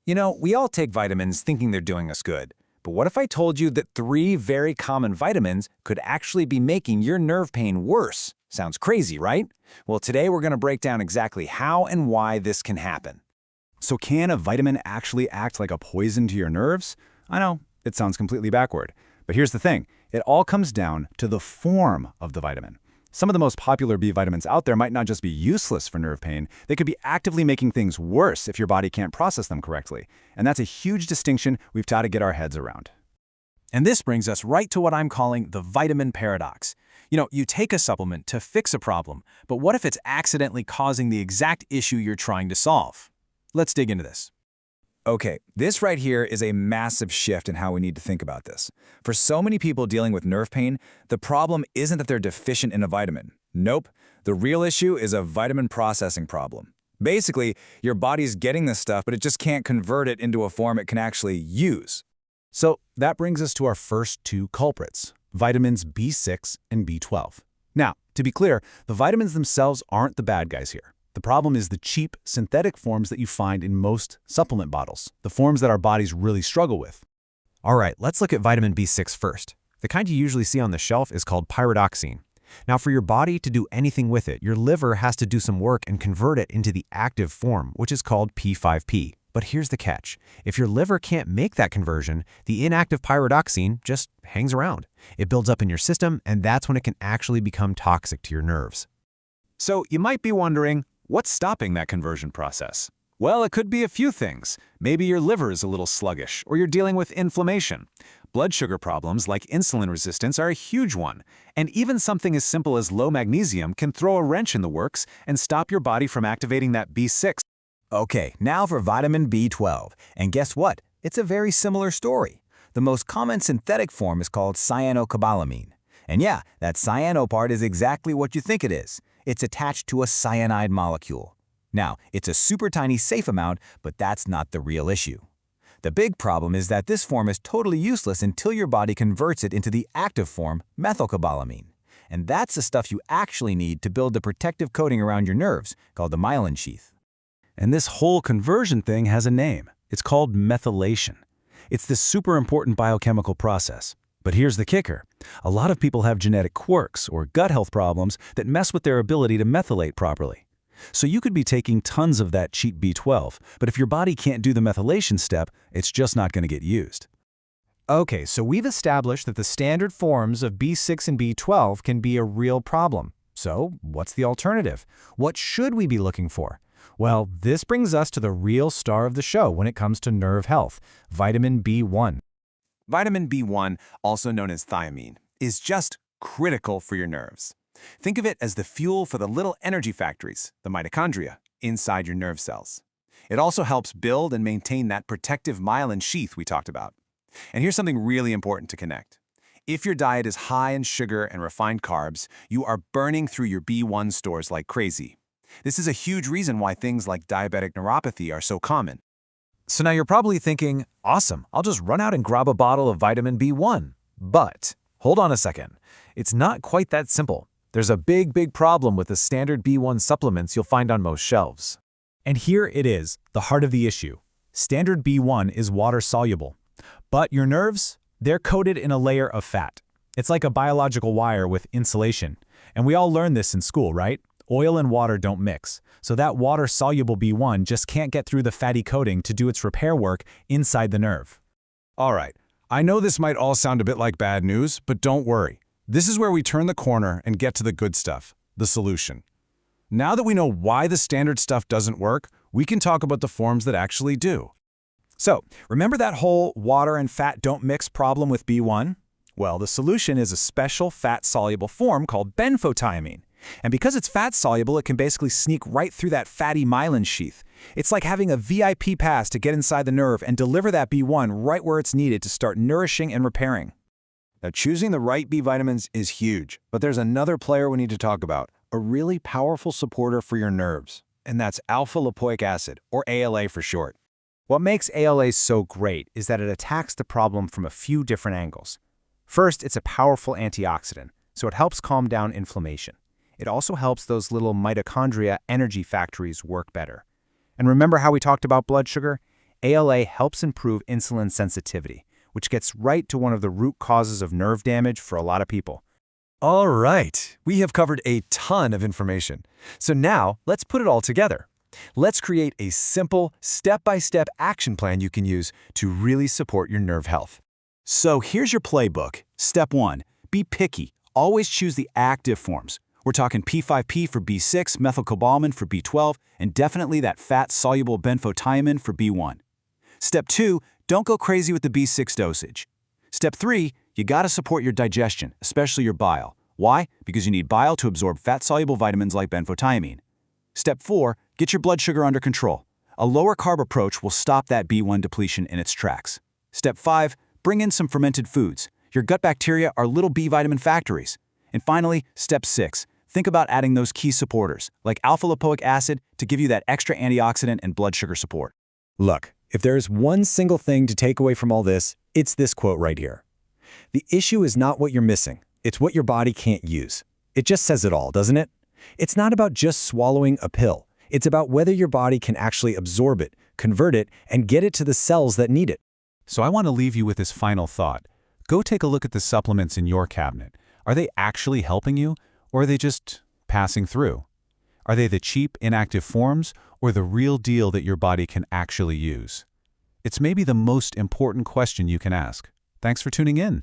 You know, we all take vitamins thinking they're doing us good. But what if I told you that 3 very common vitamins could actually be making your nerve pain worse? Sounds crazy, right? Well, today we're going to break down exactly how and why this can happen. So can a vitamin actually act like a poison to your nerves? I know, it sounds completely backward. But here's the thing, it all comes down to the form of the vitamin. Some of the most popular B vitamins out there might not just be useless for nerve pain, they could be actively making things worse if your body can't process them correctly. And that's a huge distinction we've got to get our heads around. And this brings us right to what I'm calling the vitamin paradox. You know, you take a supplement to fix a problem, but what if it's accidentally causing the exact issue you're trying to solve? Let's dig into this. Okay, this right here is a massive shift in how we need to think about this. For so many people dealing with nerve pain, the problem isn't that they're deficient in a vitamin. Nope, the real issue is a vitamin processing problem. Basically, your body's getting this stuff, but it just can't convert it into a form it can actually use. So that brings us to our first two culprits, vitamins B6 and B12. Now, to be clear, the vitamins themselves aren't the bad guys here. The problem is the cheap, synthetic forms that you find in most supplement bottles, the forms that our bodies really struggle with. All right, let's look at vitamin B6 first. The kind you usually see on the shelf is called pyridoxine. Now, for your body to do anything with it, your liver has to do some work and convert it into the active form, which is called P5P. But here's the catch. If your liver can't make that conversion, the inactive pyridoxine just hangs around. It builds up in your system, and that's when it can actually become toxic to your nerves. So you might be wondering, what's stopping that conversion process? Well, it could be a few things. Maybe your liver is a little sluggish, or you're dealing with inflammation. Blood sugar problems like insulin resistance are a huge one. And even something as simple as low magnesium can throw a wrench in the works and stop your body from activating that B6. Okay, now for vitamin B12. And guess what? It's a very similar story. The most common synthetic form is called cyanocobalamin. And yeah, that cyano part is exactly what you think it is. It's attached to a cyanide molecule. Now, it's a super tiny safe amount, but that's not the real issue. The big problem is that this form is totally useless until your body converts it into the active form, methylcobalamin. And that's the stuff you actually need to build the protective coating around your nerves, called the myelin sheath. And this whole conversion thing has a name. It's called methylation. It's this super important biochemical process. But here's the kicker. A lot of people have genetic quirks or gut health problems that mess with their ability to methylate properly. So you could be taking tons of that cheap B12, but if your body can't do the methylation step, it's just not going to get used. Okay, so we've established that the standard forms of B6 and B12 can be a real problem. So what's the alternative? What should we be looking for? Well, this brings us to the real star of the show when it comes to nerve health, vitamin B1. Vitamin B1, also known as thiamine, is just critical for your nerves. Think of it as the fuel for the little energy factories, the mitochondria, inside your nerve cells. It also helps build and maintain that protective myelin sheath we talked about. And here's something really important to connect. If your diet is high in sugar and refined carbs, you are burning through your B1 stores like crazy. This is a huge reason why things like diabetic neuropathy are so common. So now you're probably thinking, awesome, I'll just run out and grab a bottle of vitamin B1. But hold on a second. It's not quite that simple. There's a big problem with the standard B1 supplements you'll find on most shelves. And here it is, the heart of the issue. Standard B1 is water-soluble. But your nerves, they're coated in a layer of fat. It's like a biological wire with insulation. And we all learned this in school, right? Oil and water don't mix, so that water-soluble B1 just can't get through the fatty coating to do its repair work inside the nerve. All right, I know this might all sound a bit like bad news, but don't worry. This is where we turn the corner and get to the good stuff, the solution. Now that we know why the standard stuff doesn't work, we can talk about the forms that actually do. So, remember that whole water and fat don't mix problem with B1? Well, the solution is a special fat-soluble form called benfotiamine. And because it's fat-soluble, it can basically sneak right through that fatty myelin sheath. It's like having a VIP pass to get inside the nerve and deliver that B1 right where it's needed to start nourishing and repairing. Now, choosing the right B vitamins is huge, but there's another player we need to talk about, a really powerful supporter for your nerves, and that's alpha-lipoic acid, or ALA for short. What makes ALA so great is that it attacks the problem from a few different angles. First, it's a powerful antioxidant, so it helps calm down inflammation. It also helps those little mitochondria energy factories work better. And remember how we talked about blood sugar? ALA helps improve insulin sensitivity, which gets right to one of the root causes of nerve damage for a lot of people. All right, we have covered a ton of information. So now, let's put it all together. Let's create a simple, step-by-step action plan you can use to really support your nerve health. So here's your playbook. Step 1. Be picky. Always choose the active forms. We're talking P5P for B6, methylcobalamin for B12, and definitely that fat-soluble benfotiamine for B1. Step 2. Don't go crazy with the B6 dosage. Step 3. You gotta support your digestion, especially your bile. Why? Because you need bile to absorb fat-soluble vitamins like benfotiamine. Step 4. Get your blood sugar under control. A lower-carb approach will stop that B1 depletion in its tracks. Step 5. Bring in some fermented foods. Your gut bacteria are little B vitamin factories. And finally, Step 6. Think about adding those key supporters, like alpha-lipoic acid, to give you that extra antioxidant and blood sugar support. Look, if there is one single thing to take away from all this, it's this quote right here. The issue is not what you're missing, it's what your body can't use. It just says it all, doesn't it? It's not about just swallowing a pill. It's about whether your body can actually absorb it, convert it, and get it to the cells that need it. So I want to leave you with this final thought. Go take a look at the supplements in your cabinet. Are they actually helping you, or are they just passing through? Are they the cheap, inactive forms, or the real deal that your body can actually use? It's maybe the most important question you can ask. Thanks for tuning in.